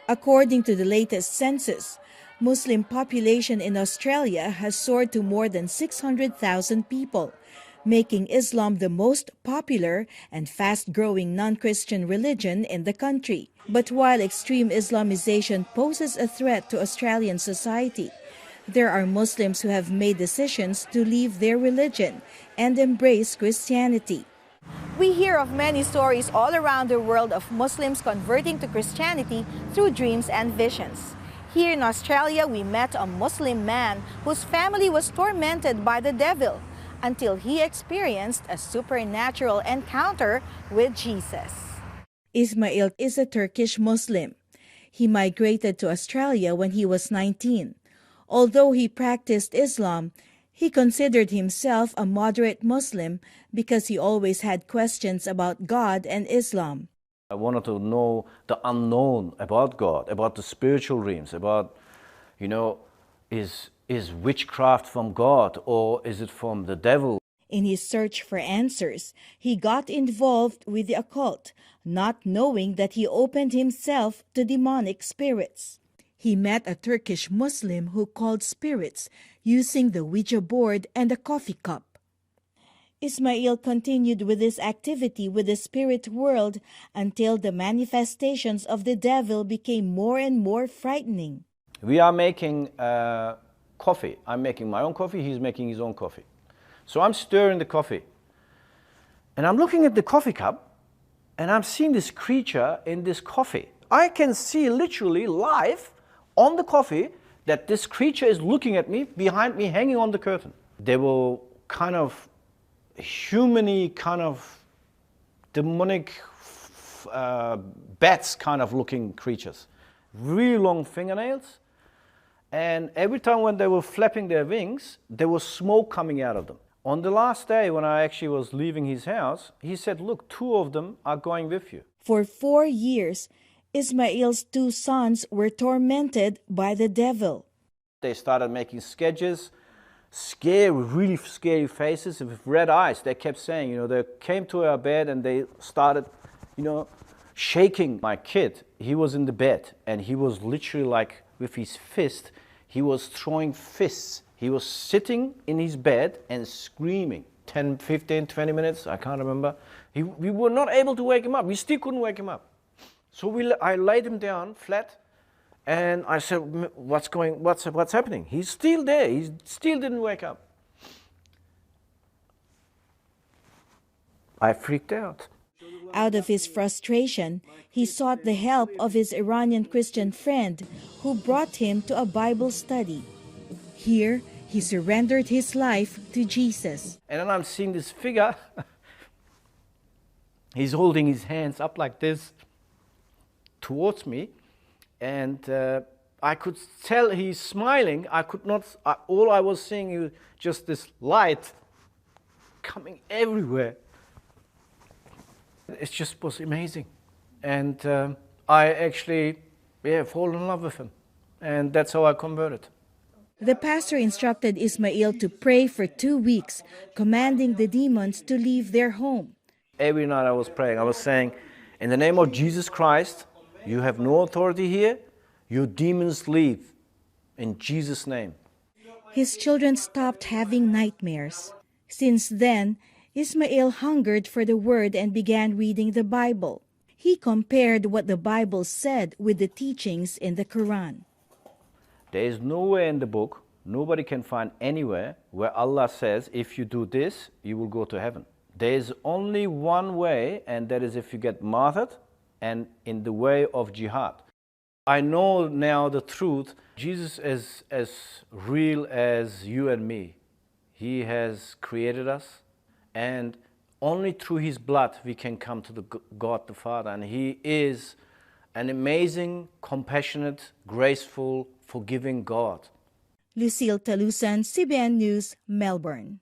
According to the latest census, Muslim population in Australia has soared to more than 600,000 people, making Islam the most popular and fast-growing non-Christian religion in the country. But while extreme Islamization poses a threat to Australian society, there are Muslims who have made decisions to leave their religion and embrace Christianity. We hear of many stories all around the world of Muslims converting to Christianity through dreams and visions. Here in Australia, we met a Muslim man whose family was tormented by the devil until he experienced a supernatural encounter with Jesus. Ismail is a Turkish Muslim. He migrated to Australia when he was 19. Although he practiced Islam, he considered himself a moderate Muslim because he always had questions about God and Islam. I wanted to know the unknown about God, about the spiritual realms, about, is witchcraft from God or is it from the devil? In his search for answers, he got involved with the occult, not knowing that he opened himself to demonic spirits. He met a Turkish Muslim who called spirits using the Ouija board and a coffee cup. Ismail continued with this activity with the spirit world until the manifestations of the devil became more and more frightening. We are making coffee. I'm making my own coffee, he's making his own coffee. So I'm stirring the coffee. And I'm looking at the coffee cup and I'm seeing this creature in this coffee. I can see literally live on the coffee that this creature is looking at me, behind me, hanging on the curtain. They were kind of human-y, kind of demonic bats kind of looking creatures. Really long fingernails. And every time when they were flapping their wings, there was smoke coming out of them. On the last day when I actually was leaving his house, he said, look, 2 of them are going with you. For 4 years, Ismail's 2 sons were tormented by the devil. They started making sketches, scary, really scary faces with red eyes. They kept saying, they came to our bed and they started, shaking. My kid, he was in the bed and he was literally like with his fist, he was throwing fists. He was sitting in his bed and screaming. 10, 15, 20 minutes, I can't remember. We were not able to wake him up. We still couldn't wake him up. So I laid him down flat and I said, what's happening? He's still there. He still didn't wake up. I freaked out. Out of his frustration, he sought the help of his Iranian Christian friend who brought him to a Bible study. Here, he surrendered his life to Jesus. And then I'm seeing this figure. He's holding his hands up like this towards me. And I could tell he's smiling. I could not, all I was seeing was just this light coming everywhere. It just was amazing. And I actually, fall in love with him. And that's how I converted. The pastor instructed Ismail to pray for 2 weeks, commanding the demons to leave their home. Every night I was praying. I was saying, in the name of Jesus Christ, you have no authority here. Your demons leave. In Jesus' name. His children stopped having nightmares. Since then, Ismail hungered for the Word and began reading the Bible. He compared what the Bible said with the teachings in the Quran. There is nowhere in the book, nobody can find anywhere where Allah says, if you do this, you will go to heaven. There is only one way, and that is if you get martyred and in the way of jihad. I know now the truth. Jesus is as real as you and me. He has created us, and only through His blood we can come to the God the Father. And He is an amazing, compassionate, graceful, forgiving God. Lucille Talusan, CBN News, Melbourne.